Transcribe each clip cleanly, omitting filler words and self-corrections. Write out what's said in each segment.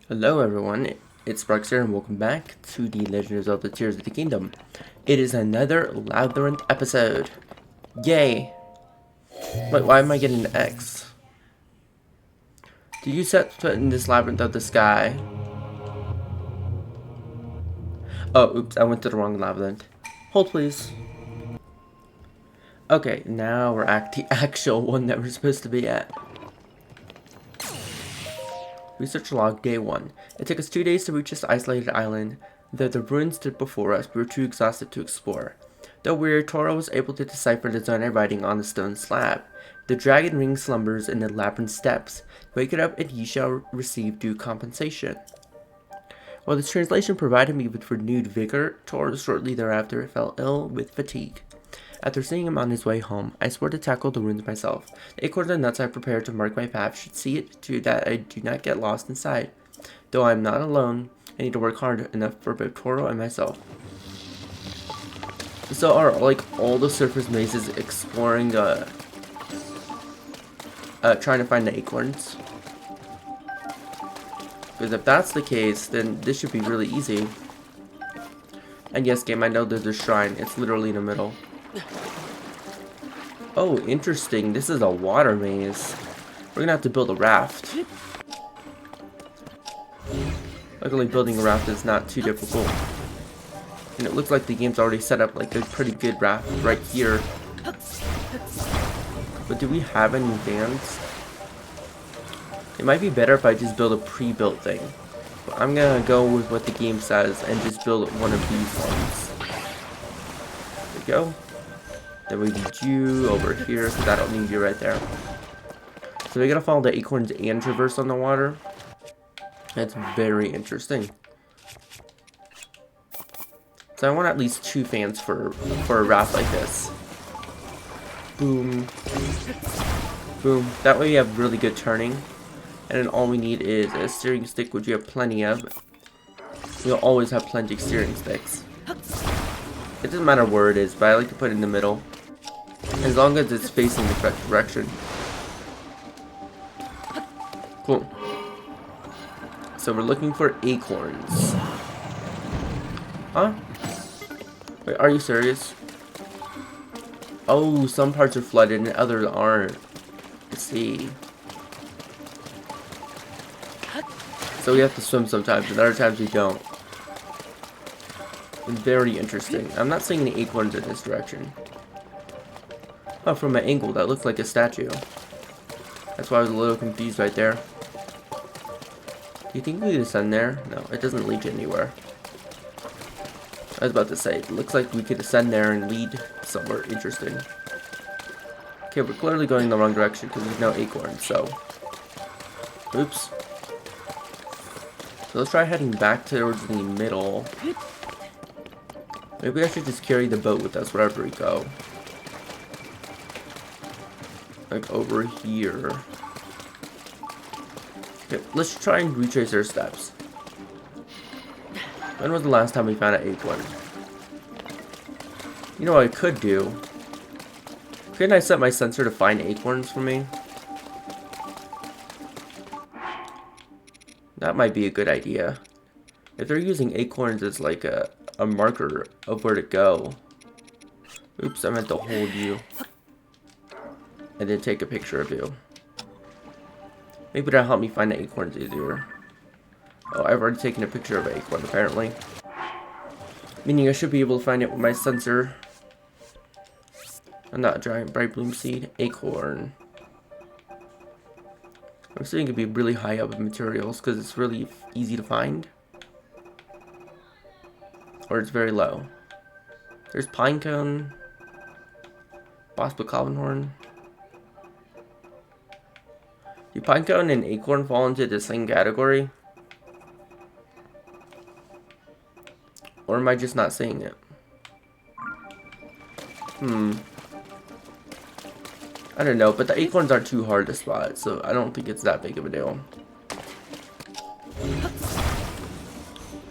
Hello everyone, it's Sparks here and welcome back to the Legend of Zelda Tears of the Kingdom. It is another Labyrinth episode. Yay! Wait, why am I getting an X? Did you set foot in this Labyrinth of the Sky? Oh, oops, I went to the wrong Labyrinth. Hold please. Okay, now we're at the actual one that we're supposed to be at. Research log day 1. It took us 2 days to reach this isolated island. Though the ruins stood before us, we were too exhausted to explore. Though weary, Toro was able to decipher the Zonai writing on the stone slab. The dragon ring slumbers in the labyrinth steps. Wake it up and ye shall receive due compensation. While this translation provided me with renewed vigor, Toro shortly thereafter fell ill with fatigue. After seeing him on his way home, I swore to tackle the ruins myself. The acorns and nuts I prepared to mark my path should see it to that I do not get lost inside. Though I am not alone, I need to work hard enough for both Toro and myself. So are like all the surface mazes exploring trying to find the acorns? Because if that's the case, then this should be really easy. And yes, game, I know there's a shrine. It's literally in the middle. Oh, interesting. This is a water maze. We're gonna have to build a raft. Luckily, building a raft is not too difficult. And it looks like the game's already set up like a pretty good raft right here. But do we have any vans? It might be better if I just build a pre-built thing. But I'm gonna go with what the game says and just build one of these ones. There we go. Then we need you over here, because I don't need you right there. So we gotta follow the acorns and traverse on the water. That's very interesting. So I want at least 2 fans for a raft like this. Boom. Boom. That way we have really good turning. And then all we need is a steering stick, which we have plenty of. We'll always have plenty of steering sticks. It doesn't matter where it is, but I like to put it in the middle. As long as it's facing the correct direction. Cool. So we're looking for acorns. Huh? Wait, are you serious? Oh, some parts are flooded and others aren't. Let's see. So we have to swim sometimes, and other times we don't. Very interesting. I'm not seeing any acorns in this direction. Oh, from an angle, that looks like a statue. That's why I was a little confused right there. Do you think we could ascend there? No, it doesn't lead anywhere. I was about to say, it looks like we could ascend there and lead somewhere interesting. Okay, we're clearly going the wrong direction because there's no acorn, so... Oops. So let's try heading back towards the middle. Maybe I should just carry the boat with us wherever we go. Like over here. Okay, let's try and retrace our steps. When was the last time we found an acorn? You know what I could do? Couldn't I set my sensor to find acorns for me? That might be a good idea. If they're using acorns as like a marker of where to go. Oops, I meant to hold you. And then take a picture of you. Maybe that'll help me find the acorns easier. Oh, I've already taken a picture of an acorn apparently. Meaning I should be able to find it with my sensor. And not a giant bright bloom seed. Acorn. I'm assuming it could be really high up in materials because it's really easy to find. Or it's very low. There's pinecone. Bospel Cobbinhorn. Do pinecone and acorn fall into the same category? Or am I just not seeing it? I don't know, but the acorns aren't too hard to spot, so I don't think it's that big of a deal.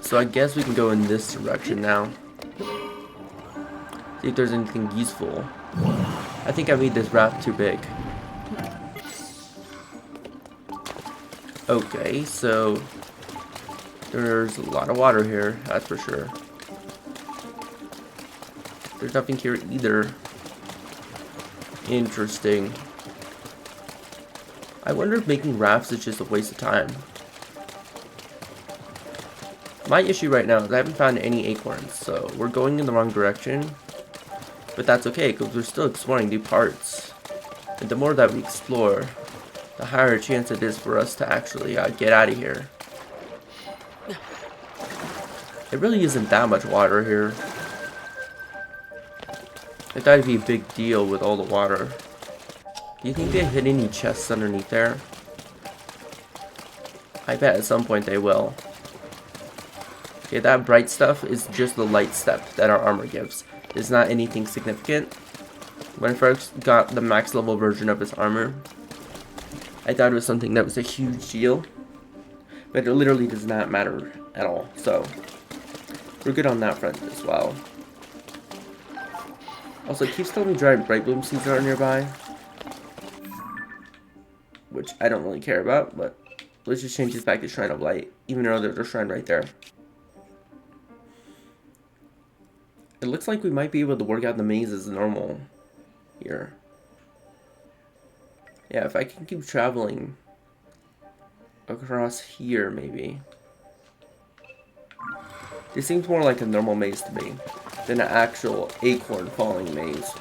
So I guess we can go in this direction now. See if there's anything useful. I think I made this raft too big. Okay, so There's a lot of water here, that's for sure. There's nothing here either. Interesting. I wonder if making rafts is just a waste of time. My issue right now is I haven't found any acorns, so we're going in the wrong direction. But that's okay, because we're still exploring new parts. And the more that we explore, the higher chance it is for us to actually get out of here. It really isn't that much water here. I thought it'd be a big deal with all the water. Do you think they hit any chests underneath there? I bet at some point they will. Okay, that bright stuff is just the light step that our armor gives. It's not anything significant. When I first got the max level version of his armor, I thought it was something that was a huge deal. But it literally does not matter at all. So, we're good on that front as well. Also, it keeps telling me dried bright bloom seeds are nearby. Which I don't really care about, but let's just change this back to Shrine of Light, even though there's a shrine right there. It looks like we might be able to work out the maze as normal here. Yeah, if I can keep traveling across here, maybe. This seems more like a normal maze to me than an actual acorn falling maze.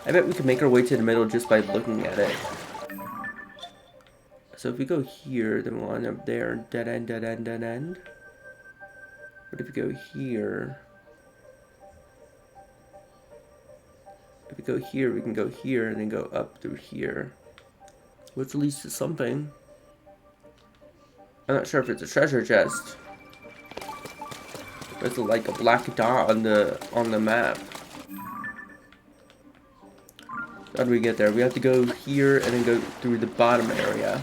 I bet we can make our way to the middle just by looking at it. So if we go here, then we'll end up there. Dead end, dead end, dead end. But if we go here... If we go here, we can go here and then go up through here. Which leads to something. I'm not sure if it's a treasure chest. It's like a black dot on the map. How do we get there? We have to go here and then go through the bottom area.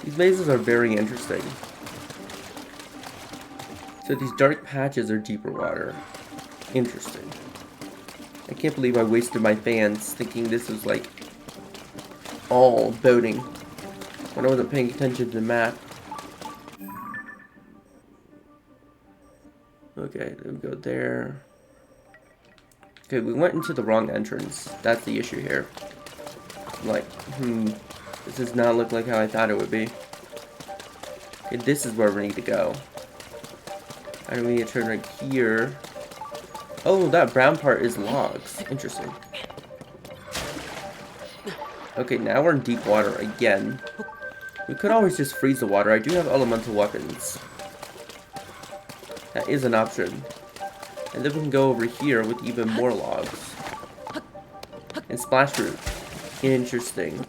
These mazes are very interesting. So these dark patches are deeper water. Interesting. I can't believe I wasted my fans thinking this was like all boating when I wasn't paying attention to the map. Okay, then we go there. Okay, we went into the wrong entrance. That's the issue here. I'm like, this does not look like how I thought it would be. Okay, this is where we need to go. I do we need to turn right here. Oh, that brown part is logs. Interesting. Okay, now we're in deep water again. We could always just freeze the water. I do have elemental weapons. That is an option. And then we can go over here with even more logs. And splash root. Interesting.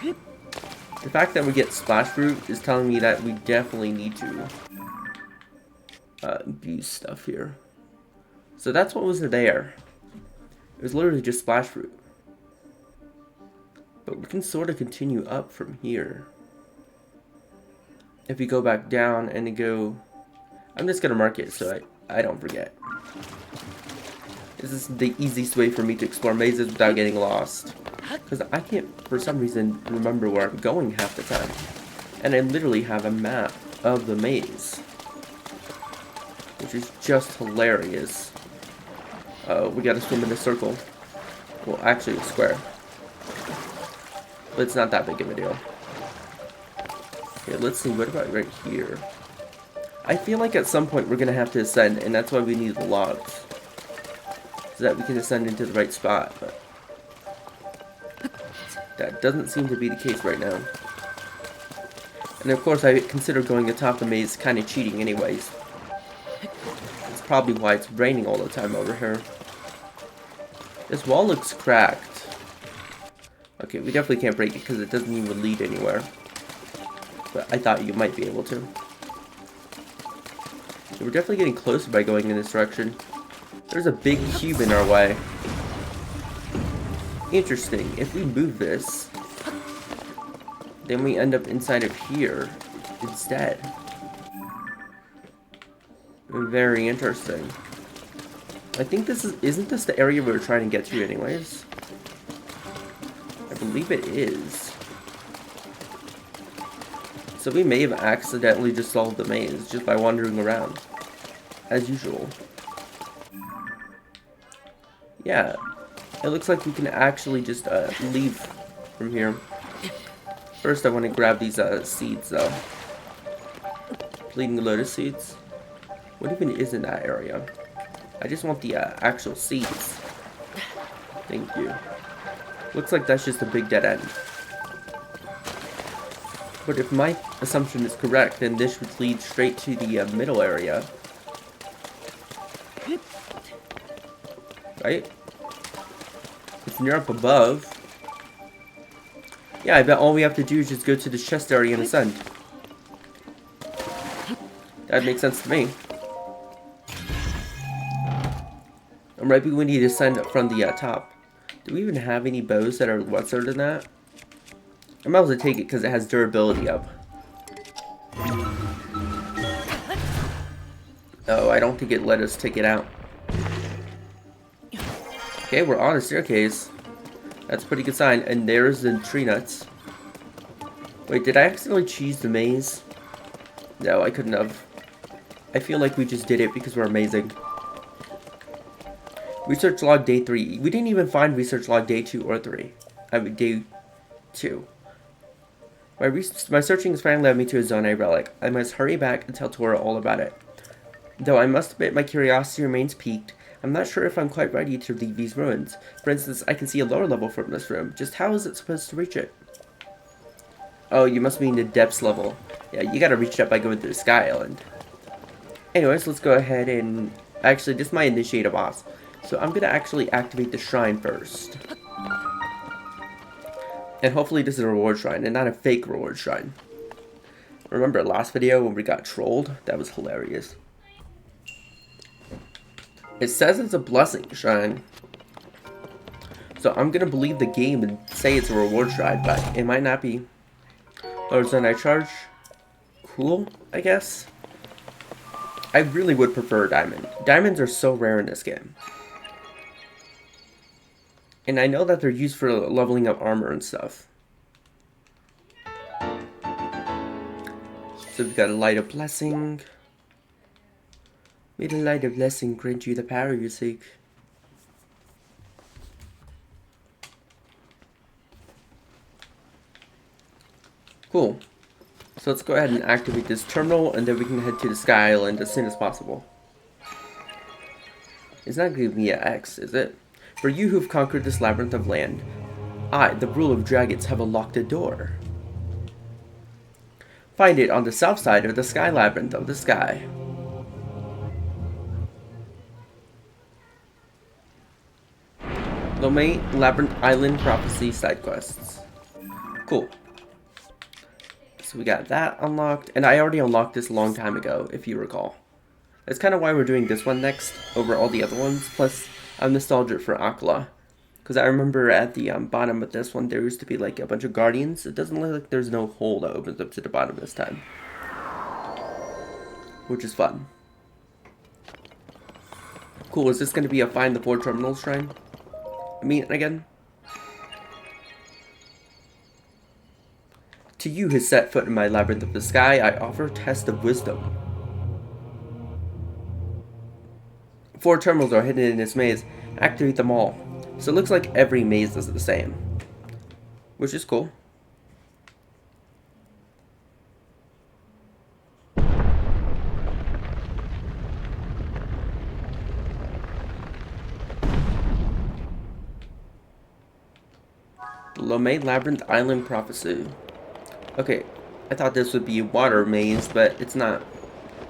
The fact that we get splash root is telling me that we definitely need to use stuff here. So that's what was there. It was literally just splash root. But we can sort of continue up from here. If we go back down and go... I'm just going to mark it so I don't forget. This is the easiest way for me to explore mazes without getting lost. Because I can't, for some reason, remember where I'm going half the time. And I literally have a map of the maze. Which is just hilarious. We gotta swim in a circle. Well, actually a square. But it's not that big of a deal. Okay, let's see, what about right here? I feel like at some point we're gonna have to ascend, and that's why we need the logs. So that we can ascend into the right spot, but... that doesn't seem to be the case right now. And of course I consider going atop the maze kind of cheating anyways. It's probably why it's raining all the time over here. This wall looks cracked. Okay, we definitely can't break it because it doesn't even lead anywhere. But I thought you might be able to. So we're definitely getting closer by going in this direction. There's a big cube in our way. Interesting. If we move this, then we end up inside of here instead. Very interesting. I think this isn't this the area we were trying to get to anyways? I believe it is. So we may have accidentally just solved the maze just by wandering around. As usual. Yeah. It looks like we can actually just leave from here. First I want to grab these seeds though. Bleeding lotus seeds. What even is in that area? I just want the actual seeds. Thank you. Looks like that's just a big dead end. But if my assumption is correct, then this would lead straight to the middle area. Right? If you're up above. Yeah, I bet all we have to do is just go to the chest area and ascend. That makes sense to me. And maybe we need to ascend from the top. Do we even have any bows that are lesser than that? I might as well take it because it has durability up. Oh, I don't think it let us take it out. Okay, we're on a staircase. That's a pretty good sign. And there's the tree nuts. Wait, did I accidentally choose the maze? No, I couldn't have. I feel like we just did it because we're amazing. Research log day 3. We didn't even find research log day 2 or 3. I mean, day 2. My searching has finally led me to a Zone relic. I must hurry back and tell Tora all about it. Though I must admit my curiosity remains piqued, I'm not sure if I'm quite ready to leave these ruins. For instance, I can see a lower level from this room. Just how is it supposed to reach it? Oh, you must mean the depths level. Yeah, you gotta reach that by going through the Sky Island. Anyways, let's go ahead and... Actually, this might initiate a boss. So I'm gonna actually activate the shrine first. And hopefully this is a reward shrine and not a fake reward shrine. Remember last video when we got trolled? That was hilarious. It says it's a blessing shrine. So I'm gonna believe the game and say it's a reward shrine, but it might not be. Or is I charge? Cool, I guess. I really would prefer a diamond. Diamonds are so rare in this game. And I know that they're used for leveling up armor and stuff. So we've got a light of blessing. May the light of blessing grant you the power you seek. Cool. So let's go ahead and activate this terminal and then we can head to the Sky Island as soon as possible. It's not giving me an X, is it? For you who've conquered this labyrinth of land, I, the ruler of dragons, have unlocked a door. Find it on the south side of the Sky Labyrinth of the Sky. Labyrinth Island Prophecy side quests. Cool. So we got that unlocked, and I already unlocked this a long time ago, if you recall. That's kind of why we're doing this one next over all the other ones. Plus, I'm nostalgic for Akala. Because I remember at the bottom of this one, there used to be like a bunch of guardians. It doesn't look like there's no hole that opens up to the bottom this time. Which is fun. Cool, is this going to be a find the 4 terminals shrine? I mean, again. To you who set foot in my labyrinth of the sky, I offer a test of wisdom. 4 terminals are hidden in this maze. Activate them all. So it looks like every maze is the same. Which is cool. Labyrinth Island Prophecy. Okay, I thought this would be a water maze, but it's not.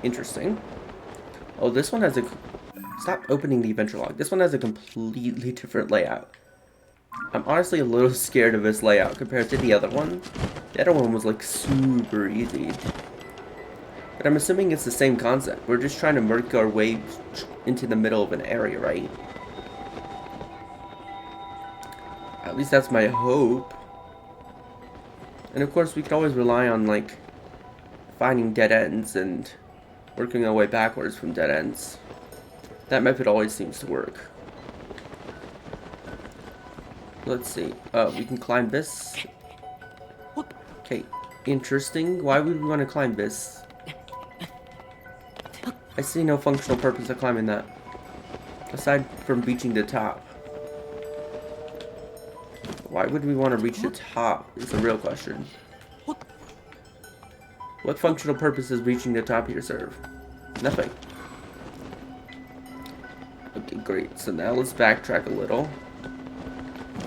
Interesting. Oh, this one has a... Stop opening the adventure log. This one has a completely different layout. I'm honestly a little scared of this layout compared to the other one. The other one was like super easy. But I'm assuming it's the same concept. We're just trying to work our way into the middle of an area, right? At least that's my hope. And of course we could always rely on like finding dead ends and working our way backwards from dead ends. That method always seems to work. Let's see. We can climb this. Okay, Interesting. Why would we want to climb this? I see no functional purpose of climbing that. Aside from reaching the top. Why would we want to reach the top is the real question. What functional purpose does reaching the top here serve? Nothing. Okay, great. So now let's backtrack a little.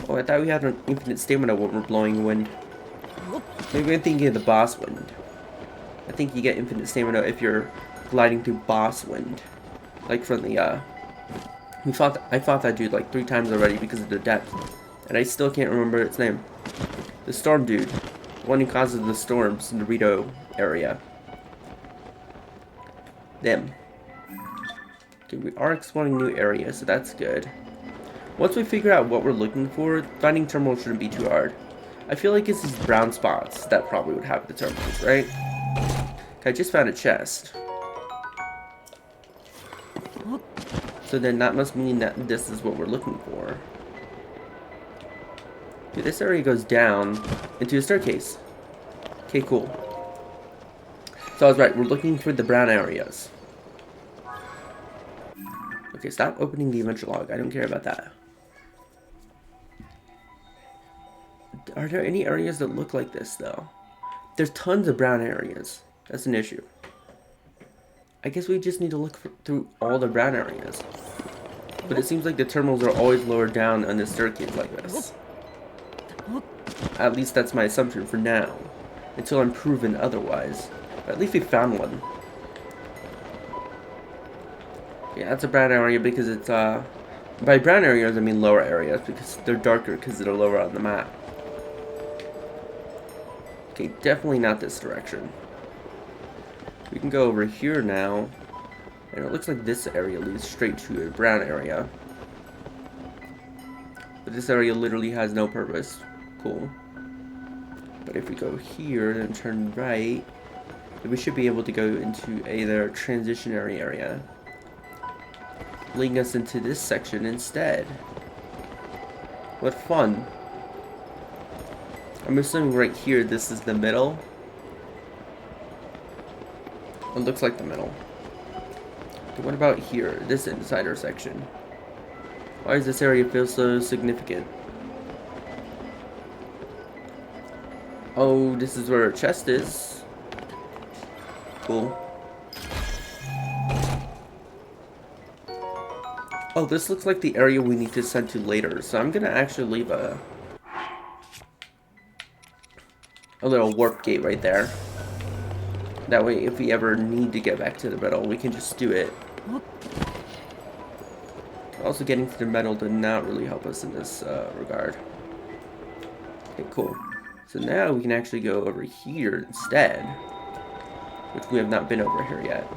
Oh, I thought we had an infinite stamina when we're blowing wind. Maybe I'm thinking of the boss wind. I think you get infinite stamina if you're gliding through boss wind. Like from the, I fought that dude like 3 times already because of the depth. And I still can't remember its name. The storm dude. The one who causes the storms in the Rito area. Them. Okay, we are exploring new areas, so that's good. Once we figure out what we're looking for, finding terminals shouldn't be too hard. I feel like it's these brown spots that probably would have the terminals, right? Okay, I just found a chest. So then that must mean that this is what we're looking for. Okay, this area goes down into a staircase. Okay, cool. So I was right, we're looking for the brown areas. Okay, stop opening the adventure log. I don't care about that. Are there any areas that look like this, though? There's tons of brown areas. That's an issue. I guess we just need to look through all the brown areas. But it seems like the terminals are always lower down on the staircase like this. At least that's my assumption for now. Until I'm proven otherwise. But at least we found one. Yeah, that's a brown area because it's, by brown areas I mean lower areas because they're darker because they're lower on the map. Okay, definitely not this direction. We can go over here now. And it looks like this area leads straight to a brown area. But this area literally has no purpose. Cool. But if we go here and turn right, then we should be able to go into either transitionary area. Leading us into this section instead. What fun. I'm assuming right here this is the middle. It looks like the middle. Okay, what about here? This insider section. Why does this area feel so significant? Oh, this is where a chest is. Cool. Oh, this looks like the area we need to send to later, so I'm gonna actually leave a little warp gate right there. That way, if we ever need to get back to the middle, we can just do it. Also, getting to the middle did not really help us in this regard. Okay, cool. So now we can actually go over here instead, which we have not been over here yet.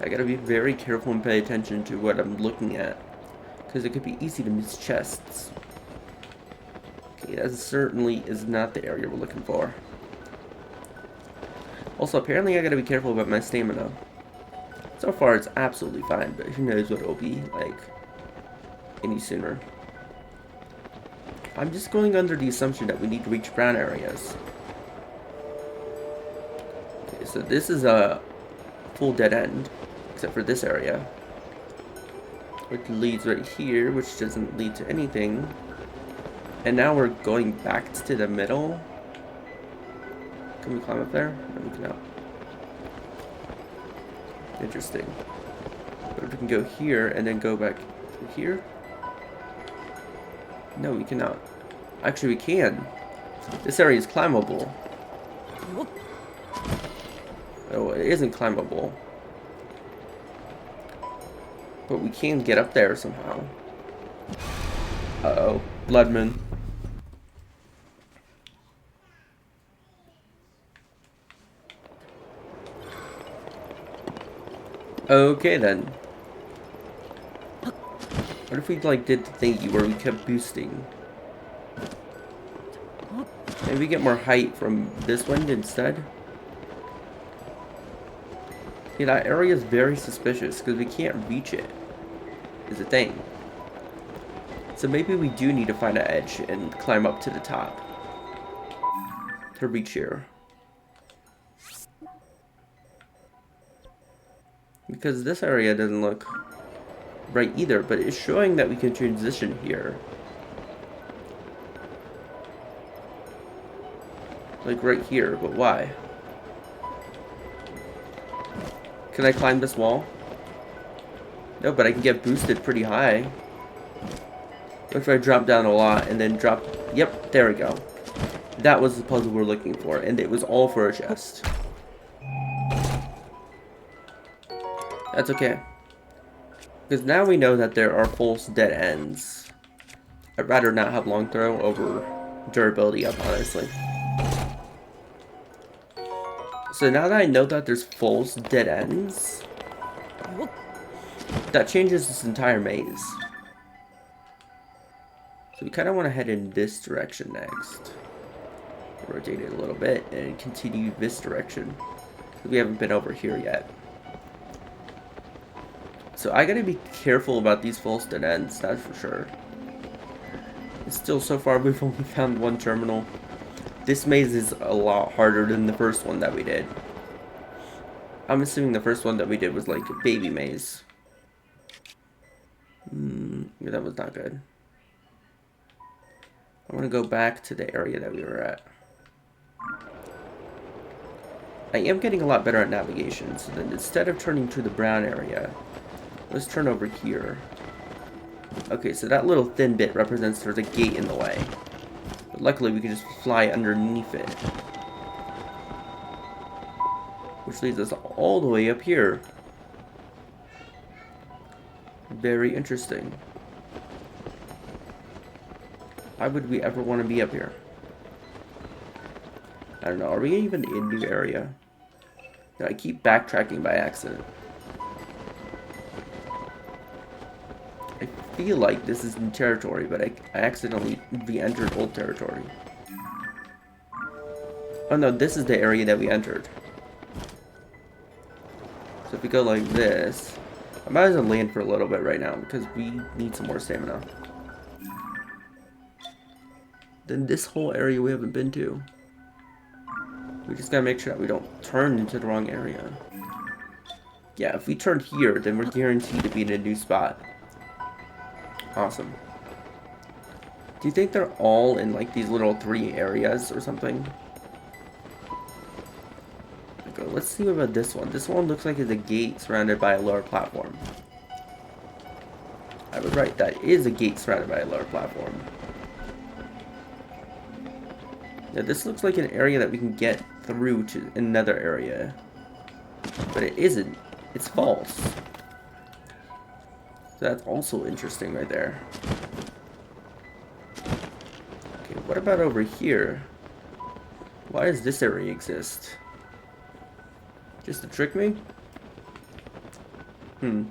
I gotta be very careful and pay attention to what I'm looking at, because it could be easy to miss chests. Okay, that certainly is not the area we're looking for. Also, apparently I gotta be careful about my stamina. So far it's absolutely fine, but who knows what it'll be like any sooner. I'm just going under the assumption that we need to reach brown areas. Okay, so this is a full dead end, except for this area, which leads right here, which doesn't lead to anything. And now we're going back to the middle. Can we climb up there? No, we cannot. Interesting. But if we can go here and then go back through here? No, we cannot. Actually, we can. This area is climbable. Oh, it isn't climbable. But we can get up there somehow. Uh-oh. Bloodman. Okay, then. What if we, like, did the thingy where we kept boosting? Maybe we get more height from this one instead? Yeah, that area is very suspicious because we can't reach it. Is a thing. So maybe we do need to find an edge and climb up to the top. to reach here. Because this area doesn't look right either, but it's showing that we can transition here. Like right here, but why? Can I climb this wall? No, but I can get boosted pretty high. What if I drop down a lot and then drop... Yep, there we go. That was the puzzle we're looking for, and it was all for a chest. That's okay. Because now we know that there are false dead ends. I'd rather not have long throw over durability up, honestly. So now that I know that there's false dead ends, that changes this entire maze. So we kind of want to head in this direction next. Rotate it a little bit and continue this direction. We haven't been over here yet. So I gotta be careful about these false dead ends, that's for sure. And still, so far we've only found one terminal. This maze is a lot harder than the first one that we did. I'm assuming the first one that we did was like a baby maze. Yeah, that was not good. I want to go back to the area that we were at. I am getting a lot better at navigation, so then instead of turning to the brown area, let's turn over here. Okay, so that little thin bit represents there's a gate in the way. But luckily we can just fly underneath it. Which leads us all the way up here. Very interesting. Why would we ever want to be up here? I don't know, are we even in the area? No, I keep backtracking by accident. I feel like this is new territory, but I accidentally re-entered old territory. Oh no, this is the area that we entered. So if we go like this, I might as well land for a little bit right now because we need some more stamina. Then this whole area we haven't been to. We just gotta make sure that we don't turn into the wrong area. Yeah, if we turn here, then we're guaranteed to be in a new spot. Awesome. Do you think they're all in like these little 3 areas or something? Okay, let's see about this one. This one looks like it's a gate surrounded by a lower platform. I was right, that is a gate surrounded by a lower platform. Yeah, this looks like an area that we can get through to another area. But it isn't. It's false. So that's also interesting right there. Okay, what about over here? Why does this area exist? Just to trick me? Maybe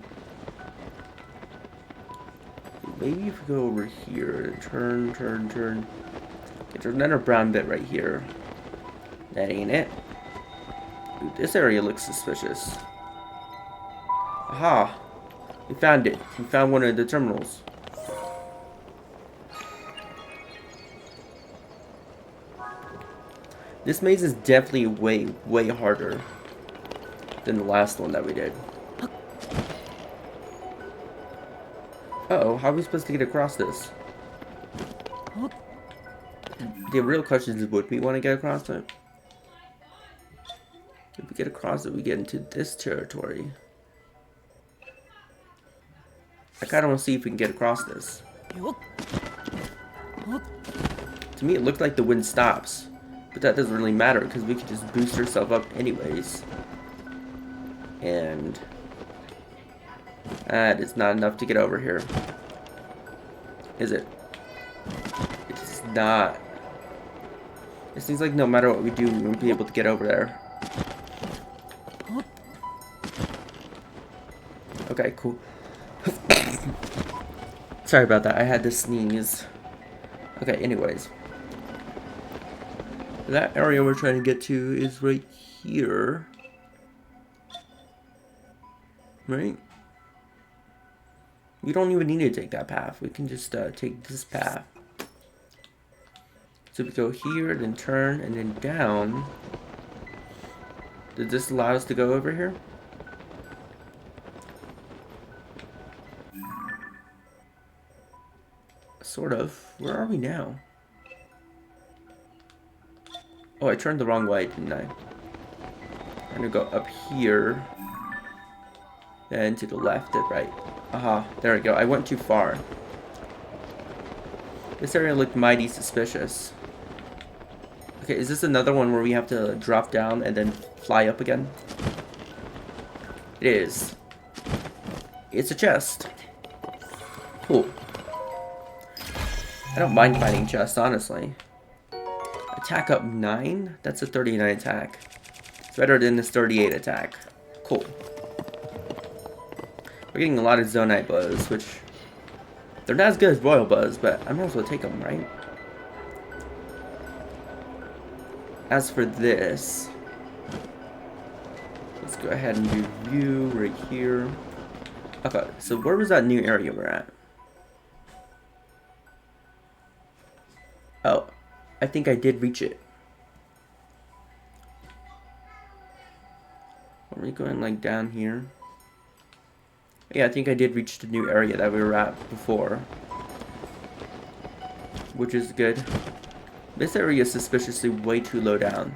if we go over here, turn. Okay, there's another brown bit right here. That ain't it. Ooh, this area looks suspicious. Aha! We found it. We found one of the terminals. This maze is definitely way harder than the last one that we did. Uh-oh, how are we supposed to get across this? The real question is, would we want to get across it? If we get across it, we get into this territory. I kind of want to see if we can get across this. To me, it looked like the wind stops. But that doesn't really matter, because we can just boost ourselves up anyways. And that is not enough to get over here. Is it? It's not. It seems like no matter what we do, we won't be able to get over there. Okay, cool. Sorry about that, I had to sneeze. Okay, anyways. That area we're trying to get to is right here. Right? We don't even need to take that path. We can just take this path. So we go here, then turn, and then down. Does this allow us to go over here? Sort of. Where are we now? Oh, I turned the wrong way, didn't I? I'm gonna go up here. Then to the left and right. Aha, there we go. I went too far. This area looked mighty suspicious. Okay, is this another one where we have to drop down and then fly up again? It is. It's a chest. Cool. I don't mind fighting chests, honestly. Attack up 9? That's a 39 attack. It's better than this 38 attack. Cool. We're getting a lot of Zonite blows, which... they're not as good as Royal Buzz, but I might as well take them, right? As for this... let's go ahead and do view right here. Okay, so where was that new area we're at? Oh, I think I did reach it. Are we going like down here? Yeah, I think I did reach the new area that we were at before. Which is good. This area is suspiciously way too low down.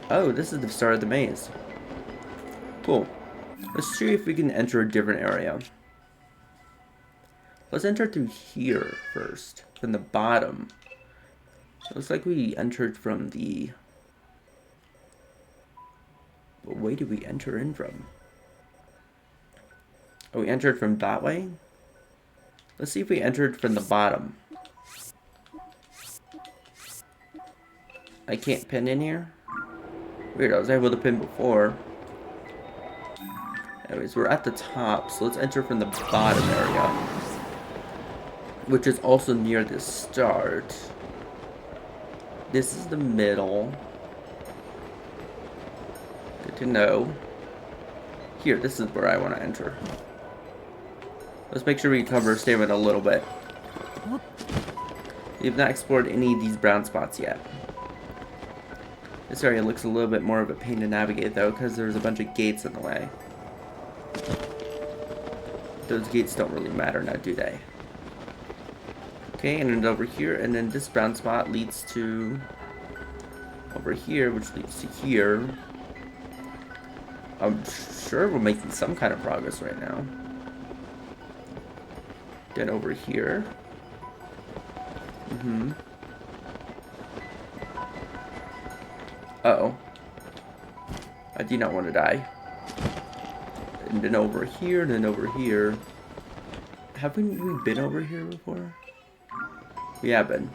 Oh, this is the start of the maze. Cool. Let's see if we can enter a different area. Let's enter through here first, from the bottom. It looks like we entered from the... what way did we enter in from? Oh, we entered from that way? Let's see if we entered from the bottom. I can't pin in here? Weird, I was able to pin before. Anyways, we're at the top, so let's enter from the bottom area. Which is also near the start. This is the middle. Good to know. Here, this is where I want to enter. Let's make sure we cover stamina a little bit. We've not explored any of these brown spots yet. This area looks a little bit more of a pain to navigate though, because there's a bunch of gates in the way. Those gates don't really matter now, do they? Okay, and then over here, and then this brown spot leads to over here, which leads to here. I'm sure we're making some kind of progress right now. Then over here. Uh-oh. I do not want to die. And then over here, and then over here. Haven't we been over here before? We have been.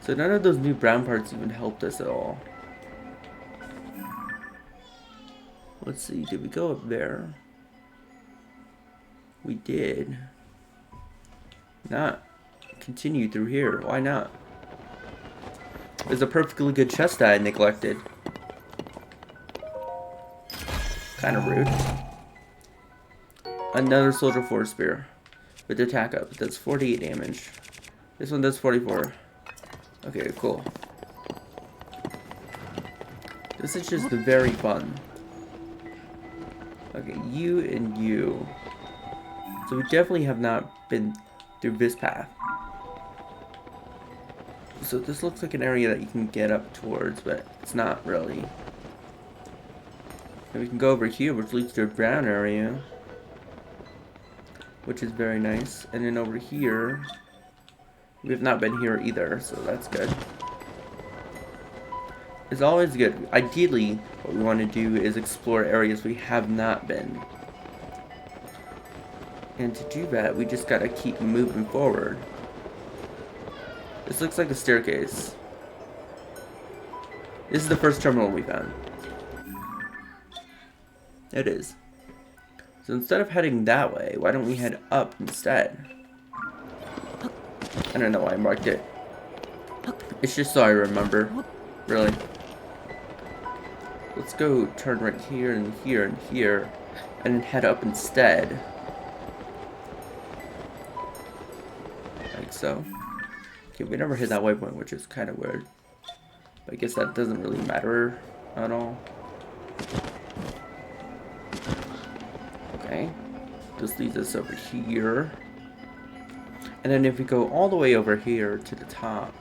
So none of those new brown parts even helped us at all. Let's see, did we go up there? We did. Not continue through here. Why not? There's a perfectly good chest that I neglected. Kind of rude. Another Soldier 4 Spear. With attack up. That's 48 damage. This one does 44. Okay, cool. This is just very fun. Okay, you and you. So we definitely have not been through this path. So this looks like an area that you can get up towards, but it's not really. And we can go over here, which leads to a brown area, which is very nice. And then over here, we have not been here either, so that's good. It's always good. Ideally, what we want to do is explore areas we have not been. And to do that, we just gotta keep moving forward. This looks like a staircase. This is the first terminal we found. It is. So instead of heading that way, why don't we head up instead? I don't know why I marked it. It's just so I remember. Really. Let's go turn right here and here and here, and then head up instead. Like so. Okay, we never hit that waypoint, which is kind of weird. But I guess that doesn't really matter at all. Okay. This leads us over here. And then if we go all the way over here to the top,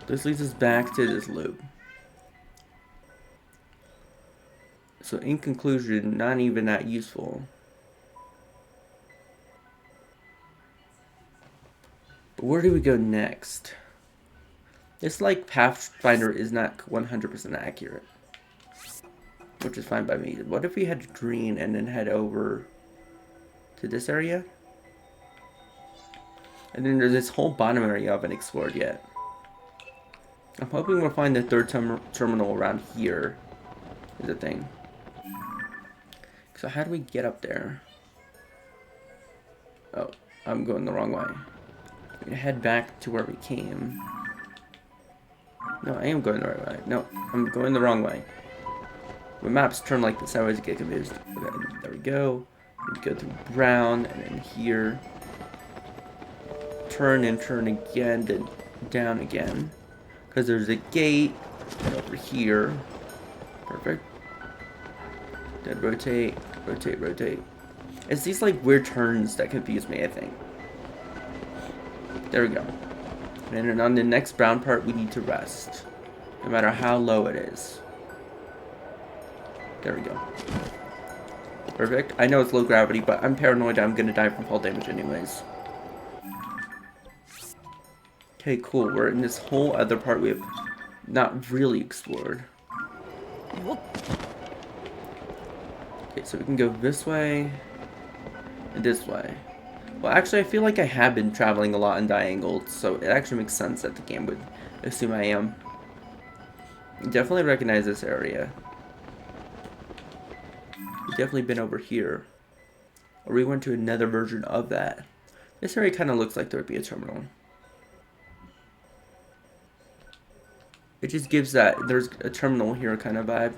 this leads us back to this loop. So in conclusion, not even that useful. But where do we go next? It's like Pathfinder is not 100% accurate. Which is fine by me. What if we had green and then head over to this area? And then there's this whole bottom area I haven't explored yet. I'm hoping we'll find the third terminal around here. Is the thing. So how do we get up there? Oh, I'm going the wrong way. We're gonna head back to where we came. No, I am going the right way. No, I'm going the wrong way. When maps turn like this, I always get confused. Okay, there we go. We go through brown and then here. Turn and turn again, then down again. Because there's a gate over here. Perfect. Then rotate, rotate, rotate. It's these like weird turns that confuse me, I think. There we go. And then on the next brown part, we need to rest. No matter how low it is. There we go. Perfect. I know it's low gravity, but I'm paranoid I'm gonna die from fall damage anyways. Okay, cool. We're in this whole other part we have not really explored. Okay, so we can go this way and this way. Well, actually, I feel like I have been traveling a lot in diangles, so it actually makes sense that the game would assume I am. Definitely recognize this area. We've definitely been over here. Or we went to another version of that. This area kind of looks like there would be a terminal. It just gives that there's a terminal here kind of vibe.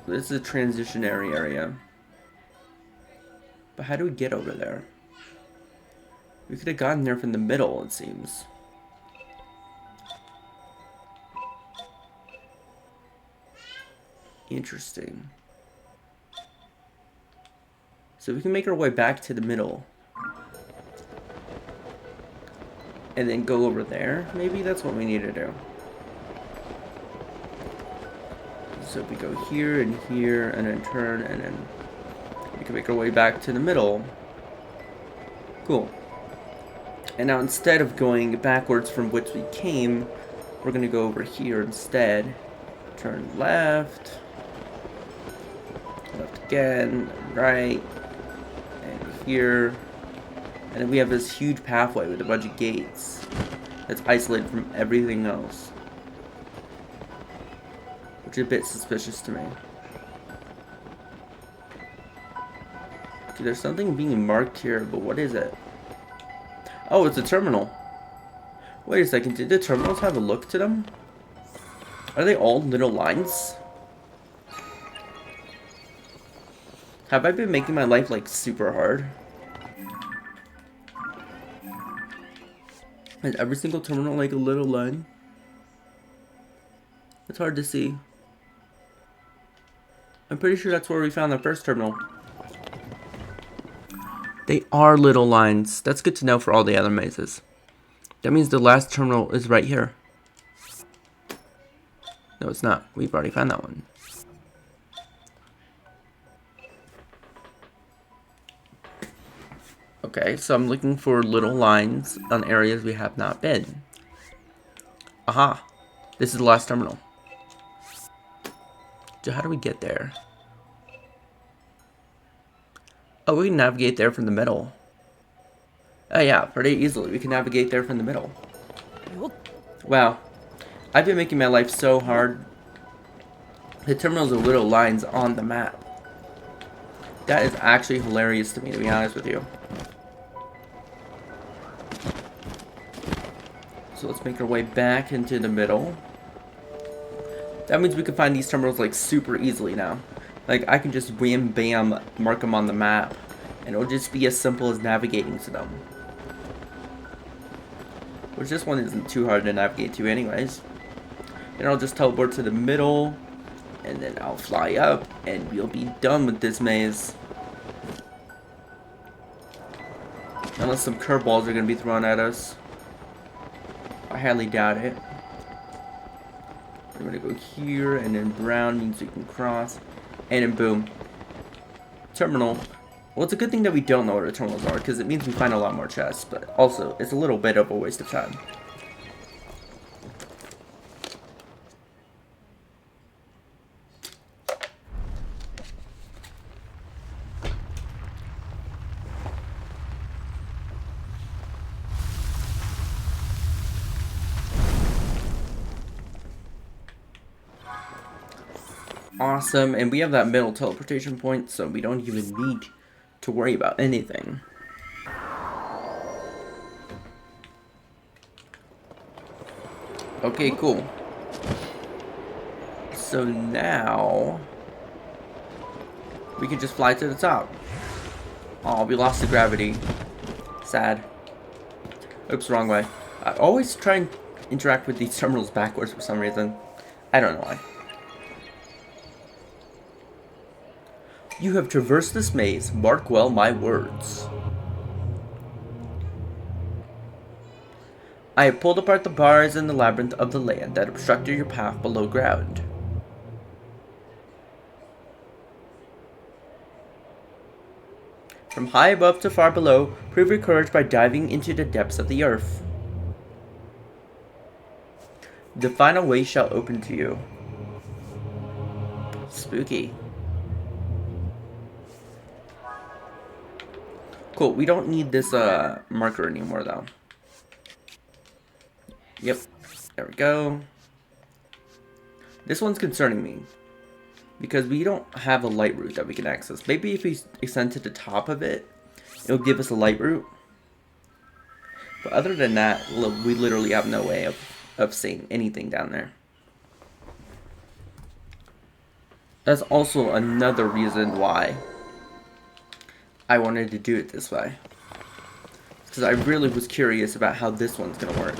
This is a transitionary area. But how do we get over there? We could have gotten there from the middle, it seems. Interesting. So we can make our way back to the middle. And then go over there. Maybe that's what we need to do. So if we go here and here and then turn and then we can make our way back to the middle. Cool. And now instead of going backwards from which we came, we're going to go over here instead. Turn left. Left again. Right. And here. And then we have this huge pathway with a bunch of gates that's isolated from everything else. Which is a bit suspicious to me. Okay, there's something being marked here, but what is it? Oh, it's a terminal. Wait a second, did the terminals have a look to them? Are they all little lines? Have I been making my life like super hard? Is every single terminal like a little line? It's hard to see. I'm pretty sure that's where we found the first terminal. They are little lines. That's good to know for all the other mazes. That means the last terminal is right here. No, it's not. We've already found that one. Okay, so I'm looking for little lines on areas we have not been. Aha! This is the last terminal. So how do we get there? Oh, we can navigate there from the middle. Oh yeah, pretty easily. We can navigate there from the middle. Wow. I've been making my life so hard. The terminals are little lines on the map. That is actually hilarious to me, to be honest with you. So let's make our way back into the middle. That means we can find these terminals like super easily now. Like I can just wham bam mark them on the map And it'll just be as simple as navigating to them. Which this one isn't too hard to navigate to anyways. And I'll just teleport to the middle, and then I'll fly up, and we'll be done with this maze. Unless some curveballs are going to be thrown at us. I highly doubt it. I'm going to go here, and then brown means we can cross. And then boom. Terminal. Well, it's a good thing that we don't know where the terminals are, because it means we find a lot more chests. But also, it's a little bit of a waste of time. Awesome, and we have that middle teleportation point, so we don't even need to worry about anything. Okay, cool. So now we can just fly to the top. Oh, we lost the gravity. Sad. Oops, wrong way. I always try and interact with these terminals backwards for some reason. I don't know why. You have traversed this maze. Mark well my words. I have pulled apart the bars in the labyrinth of the land that obstructed your path below ground. From high above to far below, prove your courage by diving into the depths of the earth. The final way shall open to you. Spooky. Cool, we don't need this marker anymore though. Yep, there we go. This one's concerning me, because we don't have a light route that we can access. Maybe if we ascend to the top of it, it'll give us a light route. But other than that, we literally have no way of seeing anything down there. That's also another reason why I wanted to do it this way. Because I really was curious about how this one's gonna work.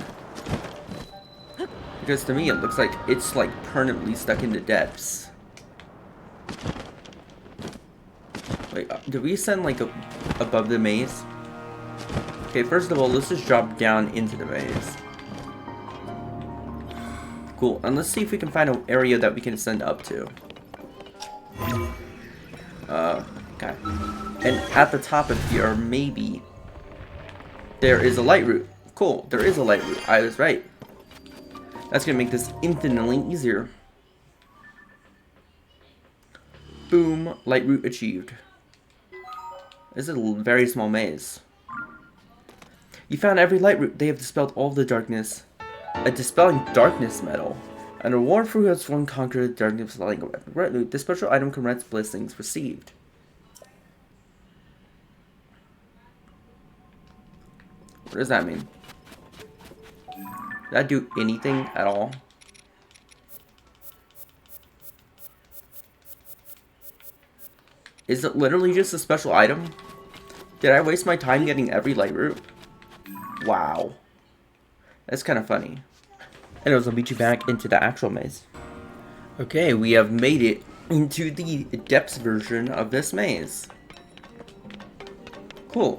Because to me it looks like it's like permanently stuck in the depths. Wait, did we ascend like above the maze? Okay, first of all, let's just drop down into the maze. Cool, and let's see if we can find an area that we can ascend up to. Okay. And at the top of here, maybe there is a light route. Cool, there is a light route. I was right. That's gonna make this infinitely easier. Boom, light route achieved. This is a very small maze. You found every light route. They have dispelled all the darkness. A dispelling darkness medal. An reward for who has one conquered darkness like a red loot. This special item commemorates blessings received. What does that mean? Did that do anything at all? Is it literally just a special item? Did I waste my time getting every light route? Wow. That's kind of funny. Anyways, I'll meet you back into the actual maze. Okay, we have made it into the depths version of this maze. Cool.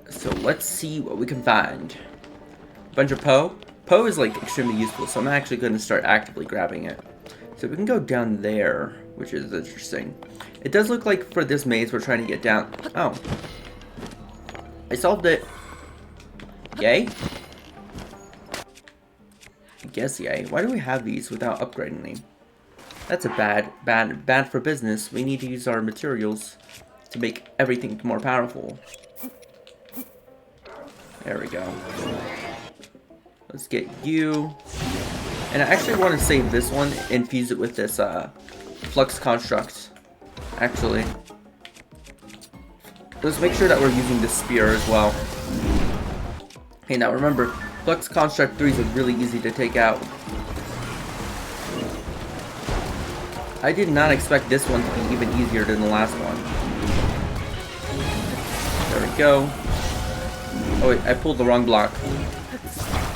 So let's see what we can find. Bunch of Poe. Poe is like extremely useful, so I'm actually going to start actively grabbing it. So we can go down there, which is interesting. It does look like for this maze we're trying to get down. Oh. I solved it. Yay? I guess yay. Why do we have these without upgrading them? That's a bad for business. We need to use our materials to make everything more powerful. There we go. Let's get you. And I actually want to save this one and fuse it with this flux construct. Actually. Let's make sure that we're using the spear as well. Okay, now remember, flux construct 3s are really easy to take out. I did not expect this one to be even easier than the last one. There we go. Oh wait, I pulled the wrong block.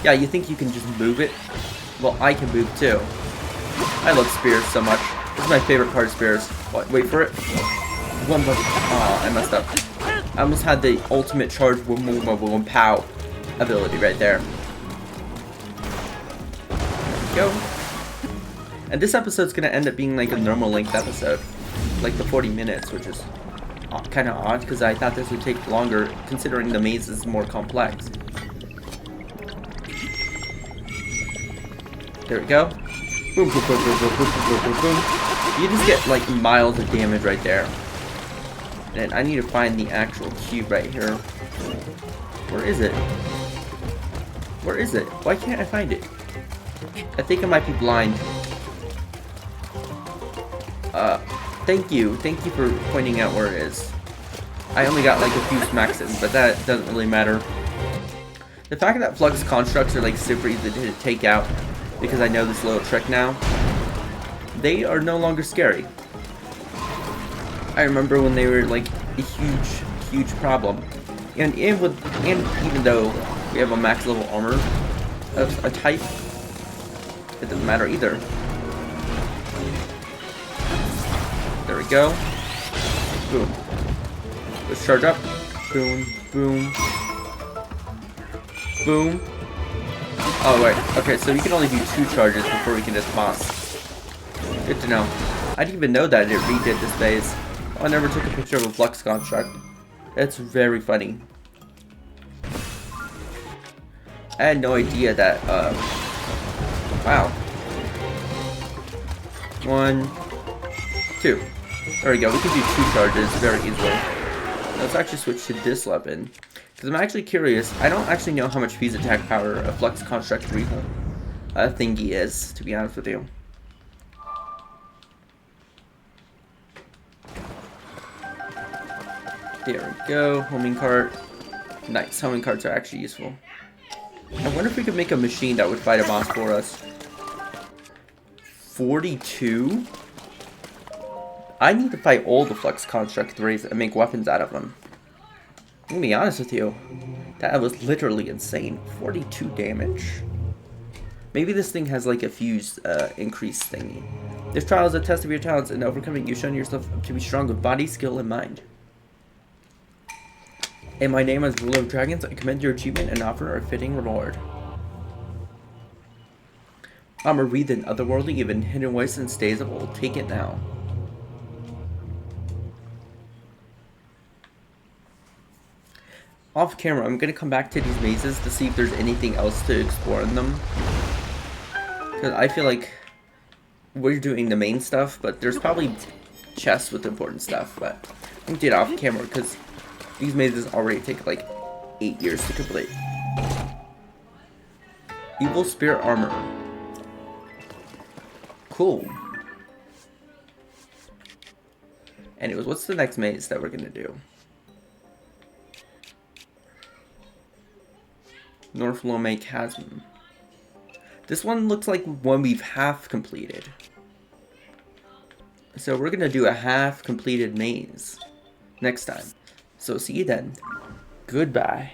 Yeah, you think you can just move it? Well, I can move too. I love spears so much. This is my favorite part of spears. What? Wait for it. One button. Aw, I messed up. I almost had the ultimate charge boom pow ability right there. There we go. And this episode's gonna end up being like a normal length episode. Like the 40 minutes, which is kind of odd because I thought this would take longer considering the maze is more complex. There we go. Boom, boom, boom, boom, boom, boom, boom, boom, boom. You just get like miles of damage right there. And I need to find the actual cube right here. Where is it? Where is it? Why can't I find it? I think I might be blind. Thank you. Thank you for pointing out where it is. I only got like a few smacks in, but that doesn't really matter. The fact that flux constructs are like super easy to take out, because I know this little trick now, they are no longer scary. I remember when they were like a huge problem, and even though we have a max level armor of a type, it doesn't matter either. There we go. Boom. Let's charge up. Boom, boom, boom. Oh wait, okay, so we can only do 2 charges before we can just boss. Good to know. I didn't even know that it redid this phase. I never took a picture of a flux construct. That's very funny. I had no idea that, wow. 1, 2. There we go, we can do 2 charges very easily. Let's actually switch to this weapon. Because I'm actually curious, I don't actually know how much V's attack power a Flux Construct thingy is, to be honest with you. There we go, homing cart. Nice, homing carts are actually useful. I wonder if we could make a machine that would fight a boss for us. 42? I need to fight all the Flux Construct 3s and make weapons out of them. I'm gonna be honest with you, that was literally insane. 42 damage. Maybe this thing has like a fuse increase thingy. This trial is a test of your talents and overcoming. You've shown yourself to be strong with body, skill, and mind. In my name as ruler of dragons, I commend your achievement and offer a fitting reward. Armor wreathed in otherworldly, even hidden ways and stays of old. Take it now. Off camera, I'm gonna come back to these mazes to see if there's anything else to explore in them. Because I feel like we're doing the main stuff, but there's probably chests with important stuff. But I'm gonna do it off camera because these mazes already take like 8 years to complete. Evil Spirit Armor. Cool. Anyways, what's the next maze that we're gonna do? North Lome Chasm. This one looks like one we've half completed. So we're gonna do a half completed maze next time. So see you then. Goodbye.